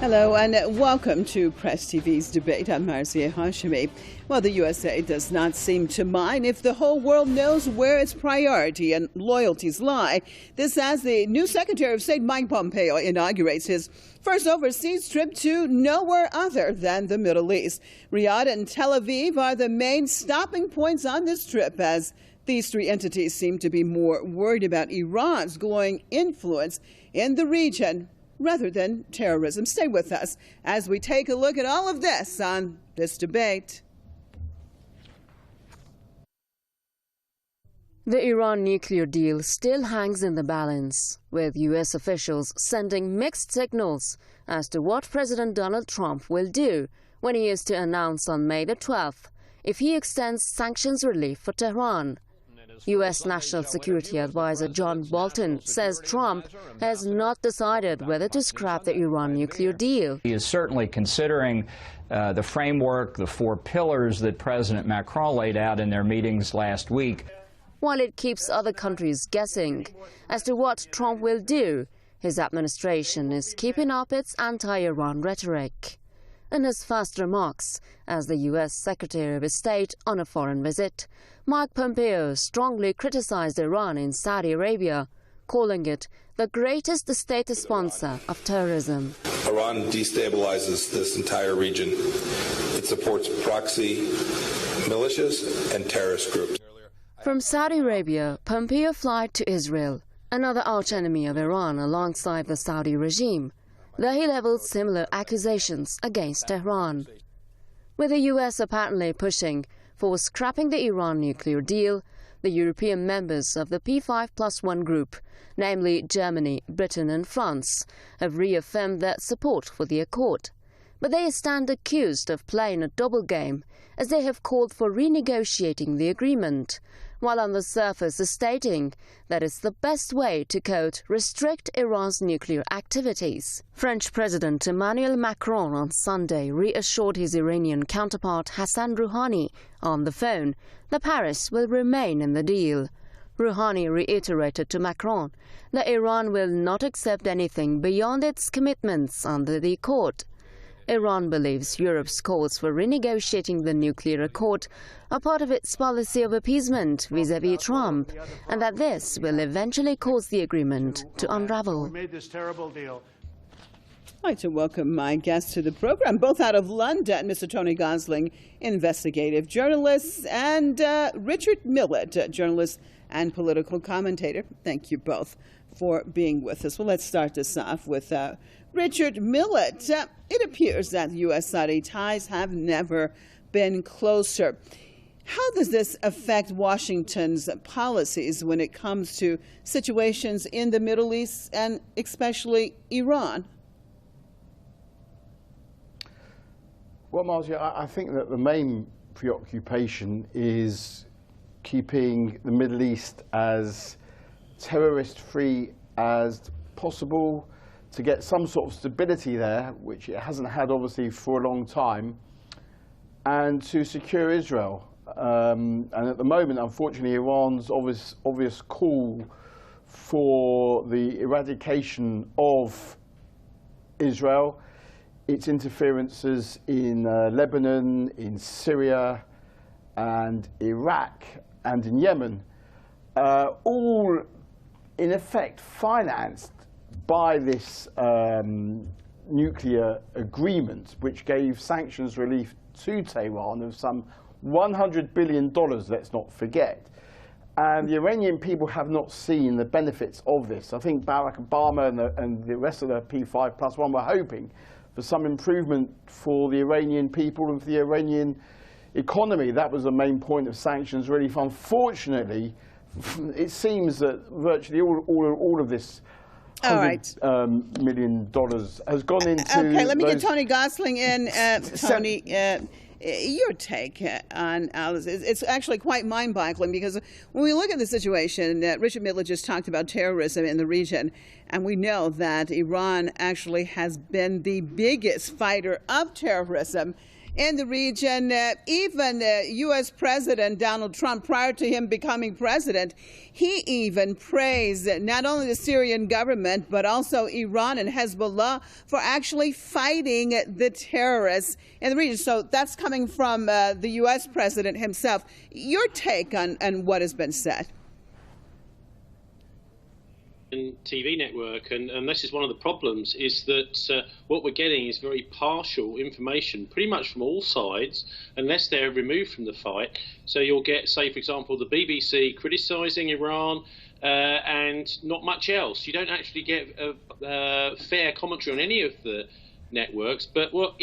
Hello and welcome to Press TV's debate. I'm Marzieh Hashemi. Well, the USA does not seem to mind if the whole world knows where its priority and loyalties lie. This as the new Secretary of State Mike Pompeo inaugurates his first overseas trip to nowhere other than the Middle East. Riyadh and Tel Aviv are the main stopping points on this trip, as these three entities seem to be more worried about Iran's growing influence in the region rather than terrorism. Stay with us as we take a look at all of this on this debate. The Iran nuclear deal still hangs in the balance, with U.S. officials sending mixed signals as to what President Donald Trump will do when he is to announce on May the 12th if he extends sanctions relief for Tehran. U.S. National Security Advisor John Bolton says Trump has not decided whether to scrap the Iran nuclear deal. He is certainly considering the framework, the four pillars that President Macron laid out in their meetings last week. While it keeps other countries guessing as to what Trump will do, his administration is keeping up its anti-Iran rhetoric. In his first remarks as the U.S. Secretary of State on a foreign visit, Mike Pompeo strongly criticized Iran in Saudi Arabia, calling it the greatest state sponsor of terrorism. Iran destabilizes this entire region. It supports proxy militias and terrorist groups. From Saudi Arabia, Pompeo flies to Israel, another archenemy of Iran alongside the Saudi regime. There he leveled similar accusations against Tehran. With the U.S. apparently pushing for scrapping the Iran nuclear deal, the European members of the P5+1 group, namely Germany, Britain and France, have reaffirmed their support for the accord. But they stand accused of playing a double game, as they have called for renegotiating the agreement, while on the surface stating that it's the best way to, quote, restrict Iran's nuclear activities. French President Emmanuel Macron on Sunday reassured his Iranian counterpart Hassan Rouhani on the phone that Paris will remain in the deal. Rouhani reiterated to Macron that Iran will not accept anything beyond its commitments under the accord. Iran believes Europe's calls for renegotiating the nuclear accord are part of its policy of appeasement vis-à-vis Trump, and that this will eventually cause the agreement to unravel. I'd like to welcome my guests to the program, both out of London, Mr. Tony Gosling, investigative journalist, and Richard Millett, journalist and political commentator. Thank you both for being with us. Well, let's start this off with Richard Millett. It appears that U.S.-Saudi ties have never been closer. How does this affect Washington's policies when it comes to situations in the Middle East and especially Iran? Well, Marzieh, I think that the main preoccupation is keeping the Middle East as terrorist-free as possible, to get some sort of stability there, which it hasn't had obviously for a long time, and to secure Israel. And at the moment, unfortunately, Iran's obvious call for the eradication of Israel, its interferences in Lebanon, in Syria, and Iraq, and in Yemen, all in effect financed by this nuclear agreement, which gave sanctions relief to Tehran of some $100 billion, let's not forget. And the Iranian people have not seen the benefits of this. I think Barack Obama and the rest of the P5+1 were hoping for some improvement for the Iranian people and for the Iranian economy. That was the main point of sanctions relief. Unfortunately, it seems that virtually all of this $100 million has gone into. Okay, let me get Tony Gosling in. Tony, your take on Alice. It's actually quite mind-boggling, because when we look at the situation, Richard Millett just talked about terrorism in the region, and we know that Iran actually has been the biggest fighter of terrorism in the region. Even U.S. President Donald Trump, prior to him becoming president, he even praised not only the Syrian government, but also Iran and Hezbollah for actually fighting the terrorists in the region. So that's coming from the U.S. president himself. Your take on what has been said? TV network, and this is one of the problems, is that what we're getting is very partial information pretty much from all sides, unless they're removed from the fight. So you'll get, say for example, the BBC criticising Iran and not much else. You don't actually get a fair commentary on any of the networks. But what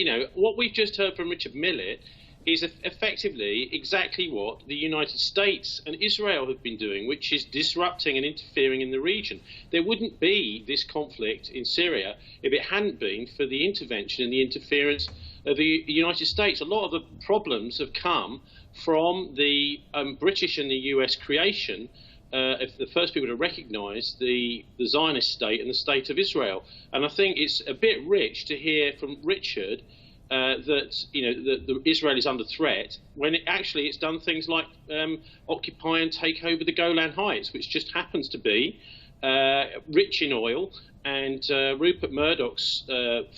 we've just heard from Richard Millett is effectively exactly what the United States and Israel have been doing, which is disrupting and interfering in the region. There wouldn't be this conflict in Syria if it hadn't been for the intervention and the interference of the United States. A lot of the problems have come from the British and the US creation, if the first people to recognise the Zionist state and the state of Israel. And I think it's a bit rich to hear from Richard that the Israel is under threat when it's done things like occupy and take over the Golan Heights, which just happens to be rich in oil, and Rupert Murdoch's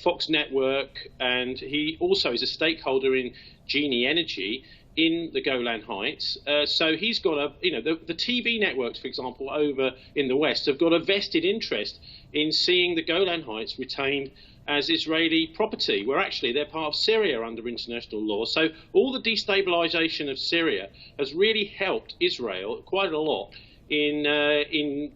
Fox network, and he also is a stakeholder in Genie Energy in the Golan Heights. So he's got the TV networks, for example, over in the West have got a vested interest in seeing the Golan Heights retained as Israeli property, where actually they're part of Syria under international law. So all the destabilization of Syria has really helped Israel quite a lot in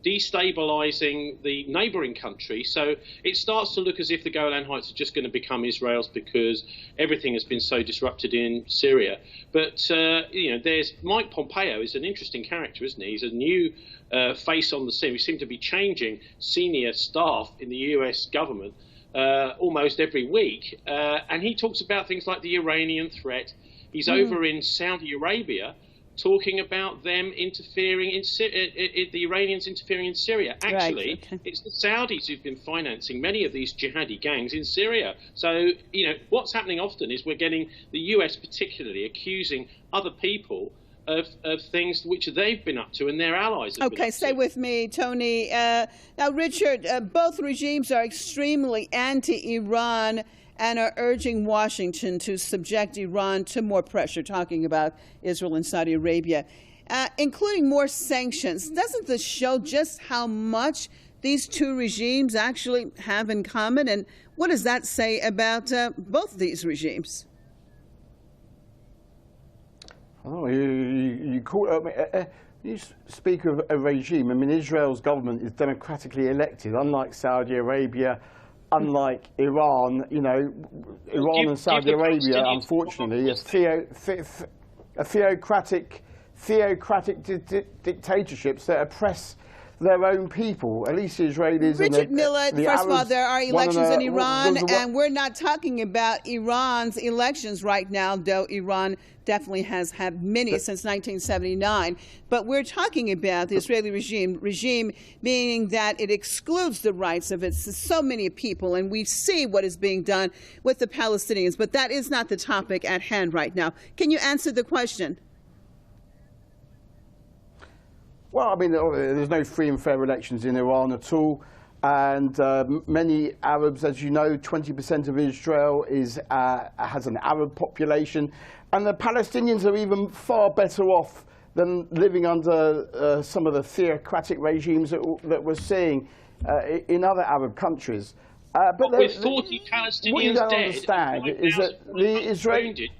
destabilizing the neighboring country. So it starts to look as if the Golan Heights are just going to become Israel's because everything has been so disrupted in Syria. But there's Mike Pompeo is an interesting character, isn't he? He's a new face on the scene. We seem to be changing senior staff in the US government almost every week, and he talks about things like the Iranian threat. He's over in Saudi Arabia talking about them interfering in the Iranians interfering in Syria. Actually, right, okay. It's the Saudis who've been financing many of these jihadi gangs in Syria. So, what's happening often is we're getting the US particularly accusing other people of things which they've been up to and their allies have been up to. Stay with me, Tony. Now, Richard, both regimes are extremely anti-Iran and are urging Washington to subject Iran to more pressure, talking about Israel and Saudi Arabia, including more sanctions. Doesn't this show just how much these two regimes actually have in common? And what does that say about both these regimes? Oh, you speak of a regime. I mean, Israel's government is democratically elected, unlike Saudi Arabia, unlike Iran. Iran and Saudi Arabia, unfortunately, are theocratic dictatorships that oppress their own people, at least the Israelis. Richard Millett, first of all, there are elections in Iran, and we're not talking about Iran's elections right now, though Iran definitely has had many since 1979. But we're talking about the Israeli regime meaning that it excludes the rights of so many people, and we see what is being done with the Palestinians. But that is not the topic at hand right now. Can you answer the question? Well, I mean, there's no free and fair elections in Iran at all. And many Arabs, as you know, 20% of Israel has an Arab population. And the Palestinians are even far better off than living under some of the theocratic regimes that we're seeing in other Arab countries. But with 40 Palestinians what you don't dead, understand is that the Israeli...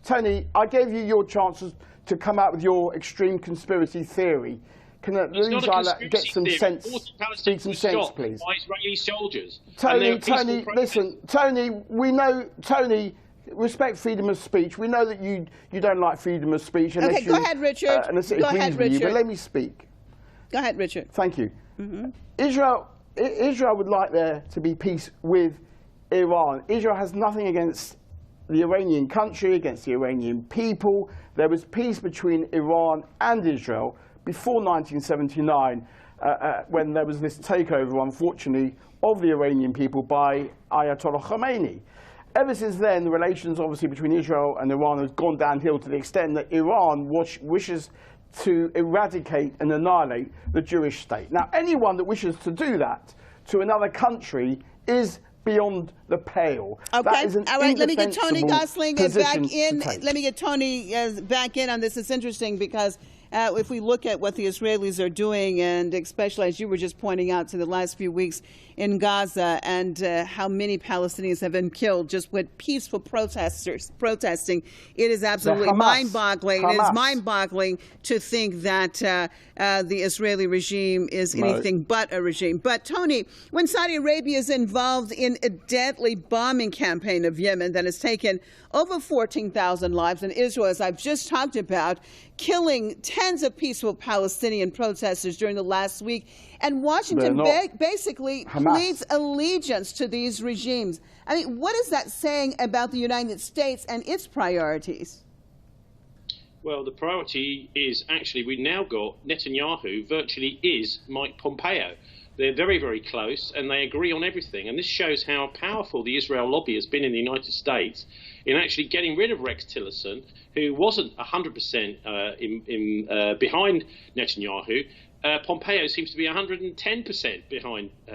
Tony, I gave you your chances to come out with your extreme conspiracy theory. Can at least get some sense? Speak some sense, please. By Israeli soldiers. Tony, listen, Tony. We know, Tony. Respect freedom of speech. We know that you don't like freedom of speech. Okay, go ahead, Richard. Go ahead, Richard. But let me speak. Go ahead, Richard. Thank you. Israel would like there to be peace with Iran. Israel has nothing against the Iranian country, against the Iranian people. There was peace between Iran and Israel before 1979, when there was this takeover, unfortunately, of the Iranian people by Ayatollah Khomeini. ever since then, the relations obviously between Israel and Iran has gone downhill to the extent that Iran wishes to eradicate and annihilate the Jewish state. Now, anyone that wishes to do that to another country is beyond the pale. Okay. That is an all right. Let me get Tony Gosling back in. Let me get Tony back in on this. It's interesting because if we look at what the Israelis are doing, and especially as you were just pointing out to the last few weeks in Gaza, and how many Palestinians have been killed just with peaceful protesters protesting, it is absolutely mind-boggling. It is mind-boggling to think that the Israeli regime is anything but a regime. But Tony, when Saudi Arabia is involved in a deadly bombing campaign of Yemen that has taken over 14,000 lives, and Israel, as I've just talked about, killing tens of peaceful Palestinian protesters during the last week, and Washington basically pleads allegiance to these regimes. I mean, what is that saying about the United States and its priorities? Well, the priority is actually we've now got Netanyahu virtually is Mike Pompeo. They're very, very close, and they agree on everything. And this shows how powerful the Israel lobby has been in the United States in actually getting rid of Rex Tillerson, who wasn't 100% behind Netanyahu. Pompeo seems to be 110%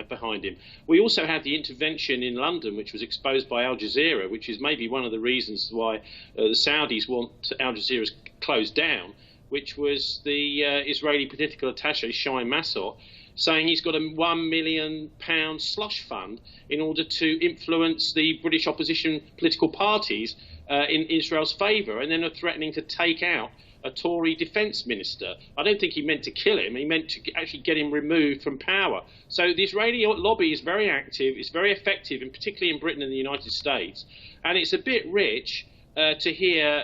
behind him. We also had the intervention in London, which was exposed by Al Jazeera, which is maybe one of the reasons why the Saudis want Al Jazeera closed down, which was the Israeli political attaché, Shai Massot, saying he's got a £1 million slush fund in order to influence the British opposition political parties in Israel's favour, and then are threatening to take out a Tory defence minister. I don't think he meant to kill him. He meant to actually get him removed from power. So the Israeli lobby is very active. It's very effective, and particularly in Britain and the United States. And it's a bit rich to hear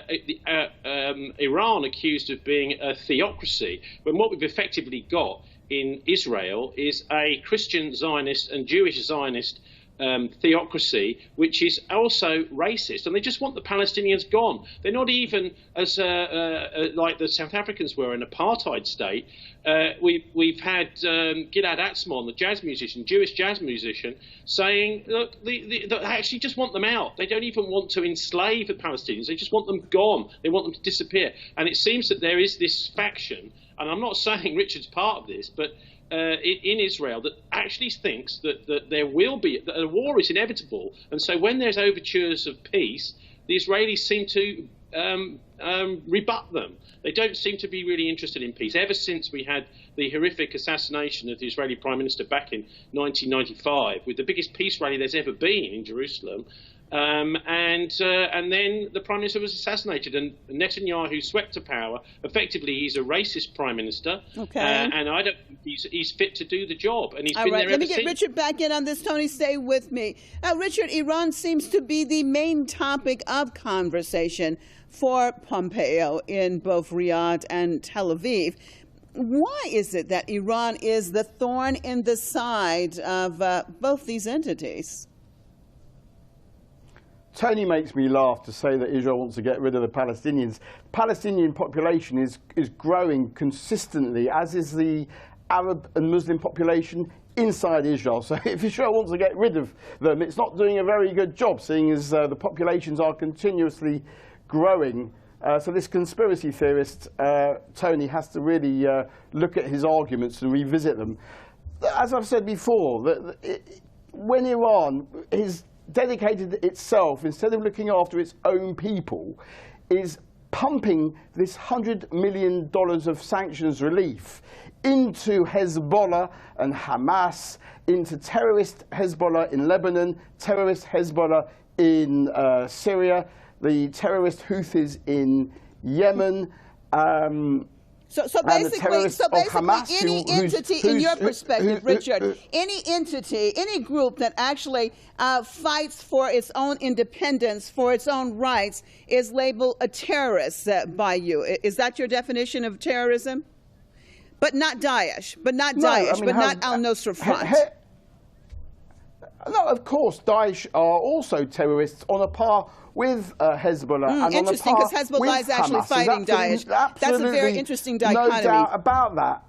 Iran accused of being a theocracy, when what we've effectively got in Israel is a Christian Zionist and Jewish Zionist theocracy, which is also racist, and they just want the Palestinians gone. They're not even as like the South Africans were, an apartheid state. We've had Gilad Atzmon, the jazz musician, Jewish jazz musician, saying, look, they actually just want them out. They don't even want to enslave the Palestinians. They just want them gone. They want them to disappear. And it seems that there is this faction, and I'm not saying Richard's part of this, but in Israel, that actually thinks that there will be, that a war is inevitable. And so when there's overtures of peace, the Israelis seem to rebut them. They don't seem to be really interested in peace. Ever since we had the horrific assassination of the Israeli Prime Minister back in 1995, with the biggest peace rally there's ever been in Jerusalem, and then the Prime Minister was assassinated, and Netanyahu swept to power. Effectively, he's a racist Prime Minister, and I don't think he's fit to do the job. And he's been there ever since. Let me get Richard back in on this. Tony, stay with me. Richard, Iran seems to be the main topic of conversation for Pompeo in both Riyadh and Tel Aviv. Why is it that Iran is the thorn in the side of both these entities? Tony makes me laugh to say that Israel wants to get rid of the Palestinians. The Palestinian population is growing consistently, as is the Arab and Muslim population inside Israel. So if Israel wants to get rid of them, it's not doing a very good job, seeing as the populations are continuously growing. So this conspiracy theorist, Tony, has to really look at his arguments and revisit them. As I've said before, when Iran is dedicated itself, instead of looking after its own people, is pumping this $100 million of sanctions relief into Hezbollah and Hamas, into terrorist Hezbollah in Lebanon, terrorist Hezbollah in Syria, the terrorist Houthis in Yemen, So basically, any entity, in your perspective, Richard, any entity, any group that actually fights for its own independence, for its own rights, is labeled a terrorist by you. Is that your definition of terrorism? But not Daesh, but not Al-Nusra Front. No, of course, Daesh are also terrorists on a par with Hezbollah. Interesting, because Hezbollah is actually fighting Daesh. That's a very interesting dichotomy. No doubt about that.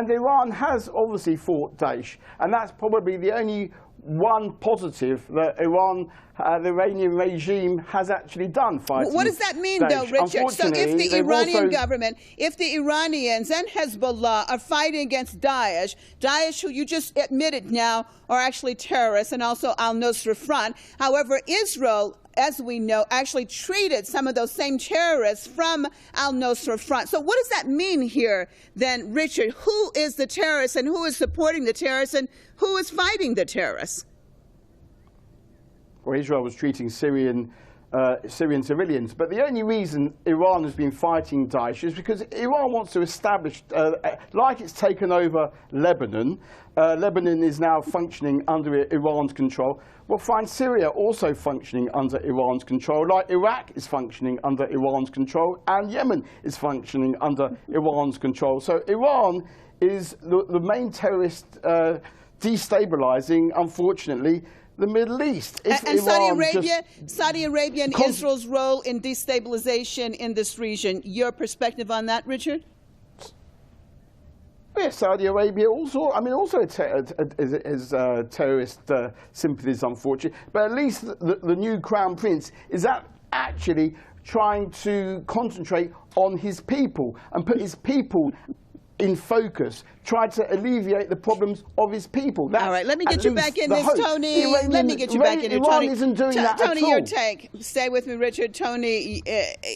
And Iran has obviously fought Daesh, and that's probably the only one positive that the Iranian regime has actually done fighting. What does that mean, Daesh. though, Richard? So if the Iranian government, if the Iranians and Hezbollah are fighting against Daesh, who you just admitted now are actually terrorists, and also al-Nusra Front, however, Israel, as we know, actually treated some of those same terrorists from al-Nusra Front. So what does that mean here, then, Richard? Who is the terrorist and who is supporting the terrorists and who is fighting the terrorists? Well, Israel was treating Syrian civilians. But the only reason Iran has been fighting Daesh is because Iran wants to establish, like it's taken over Lebanon. Lebanon is now functioning under Iran's control. We'll find Syria also functioning under Iran's control, like Iraq is functioning under Iran's control, and Yemen is functioning under Iran's control. So Iran is the main terrorist destabilizing, unfortunately, the Middle East. And Saudi Arabia and Israel's role in destabilization in this region. Your perspective on that, Richard? Yes, Saudi Arabia also, is terrorist sympathies, unfortunately. But at least the new Crown Prince is actually trying to concentrate on his people and put his people in focus, try to alleviate the problems of his people. That's all right, let me get you back in this, Tony. Let me get you back in here, Tony. Iran isn't doing that Tony, at all. your take. Stay with me, Richard. Tony,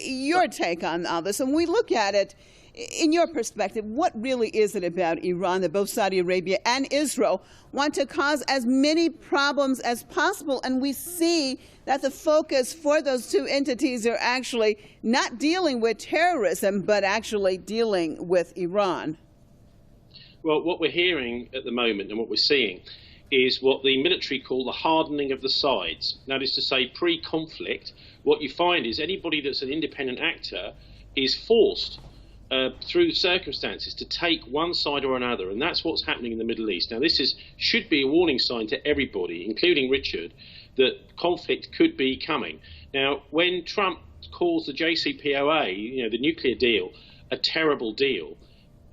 your take on all this. And we look at it, in your perspective, what really is it about Iran that both Saudi Arabia and Israel want to cause as many problems as possible? And we see that the focus for those two entities are actually not dealing with terrorism, but actually dealing with Iran. Well, what we're hearing at the moment and what we're seeing is what the military call the hardening of the sides. That is to say, pre-conflict, what you find is anybody that's an independent actor is forced through circumstances to take one side or another, and that's what's happening in the Middle East. Now, this should be a warning sign to everybody, including Richard, that conflict could be coming. Now, when Trump calls the JCPOA, the nuclear deal, a terrible deal,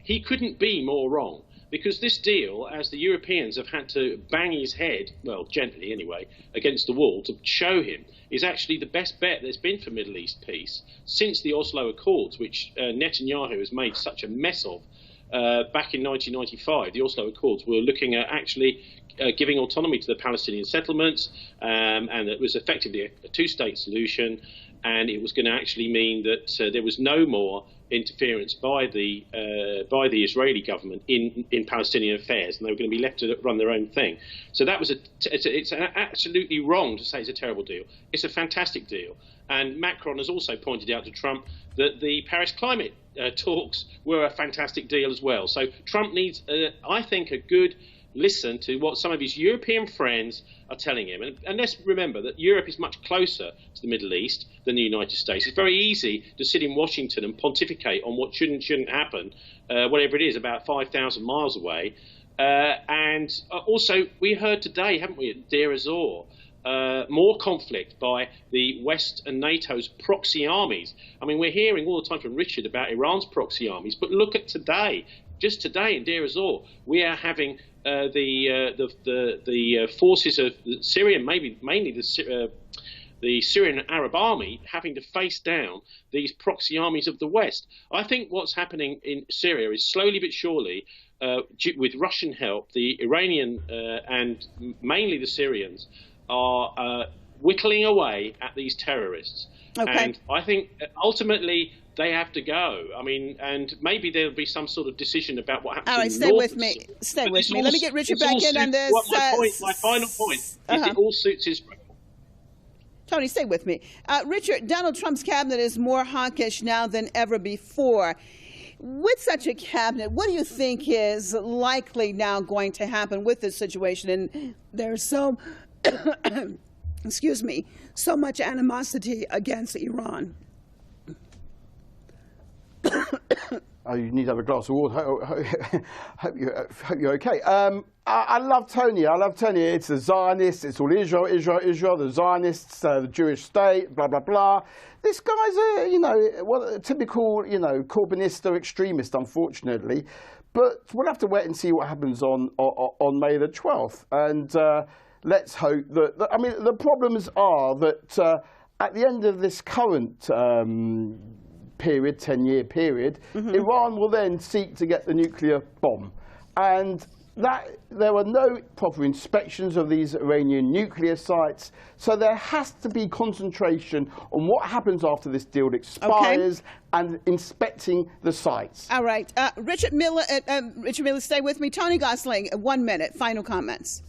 he couldn't be more wrong, because this deal, as the Europeans have had to bang his head, well, gently anyway, against the wall to show him, is actually the best bet there's been for Middle East peace since the Oslo Accords, which Netanyahu has made such a mess of. Back in 1995, the Oslo Accords were looking at actually giving autonomy to the Palestinian settlements, and it was effectively a two-state solution, and it was going to actually mean that there was no more interference by the Israeli government in Palestinian affairs, and they were going to be left to run their own thing. So that was it's absolutely wrong to say it's a terrible deal. It's a fantastic deal. And Macron has also pointed out to Trump that the Paris climate talks were a fantastic deal as well. So Trump needs, I think, a good listen to what some of his European friends are telling him. And let's remember that Europe is much closer to the Middle East than the United States. It's very easy to sit in Washington and pontificate on what shouldn't happen, whatever it is, about 5,000 miles away. And also, we heard today, haven't we, at Deir ez-Zor, more conflict by the West and NATO's proxy armies. I mean, we're hearing all the time from Richard about Iran's proxy armies, but look at today. Just today in Deir ez-Zor, we are having the forces of Syria, mainly the Syrian Arab army, having to face down these proxy armies of the West. I think what's happening in Syria is slowly but surely, with Russian help, the Iranian and mainly the Syrians are whittling away at these terrorists. Okay. And I think ultimately they have to go. I mean, and maybe there'll be some sort of decision about what happens. All right, stay with me. Stay with me. Let me get Richard back in on this. My final point is it all suits Israel. Tony, stay with me. Richard, Donald Trump's cabinet is more hawkish now than ever before. With such a cabinet, what do you think is likely now going to happen with this situation? And there's so, excuse me, so much animosity against Iran. Oh, you need to have a glass of water. Hope you're okay. I love Tony. I love Tony. It's the Zionists. It's all Israel, Israel. The Zionists, the Jewish state, blah blah blah. This guy's a typical Corbynista extremist, unfortunately. But we'll have to wait and see what happens on May the 12th. And let's hope that, I mean, the problems are that at the end of this current period, 10-year period, Iran will then seek to get the nuclear bomb. And that there are no proper inspections of these Iranian nuclear sites, so there has to be concentration on what happens after this deal expires and inspecting the sites. All right. Richard Millett, stay with me. Tony Gosling, 1 minute, final comments.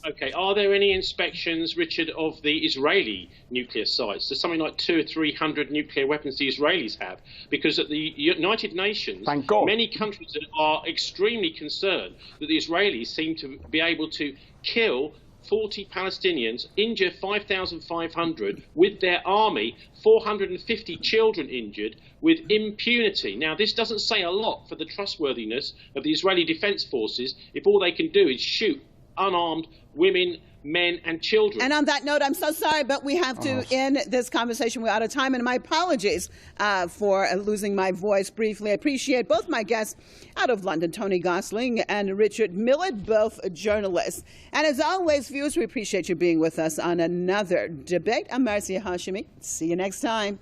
Okay, are there any inspections, Richard, of the Israeli nuclear sites? There's something like 200 or 300 nuclear weapons the Israelis have, because at the United Nations, many countries are extremely concerned that the Israelis seem to be able to kill 40 Palestinians, injure 5,500 with their army, 450 children injured with impunity. Now, this doesn't say a lot for the trustworthiness of the Israeli Defense Forces if all they can do is shoot unarmed women, men and children. And on that note, I'm so sorry, but we have to end this conversation. We're out of time, and my apologies for losing my voice briefly. I appreciate both my guests out of London, Tony Gosling and Richard Millett, both journalists. And as always, viewers, we appreciate you being with us on another debate. I'm Marcia Hashimi. See you next time.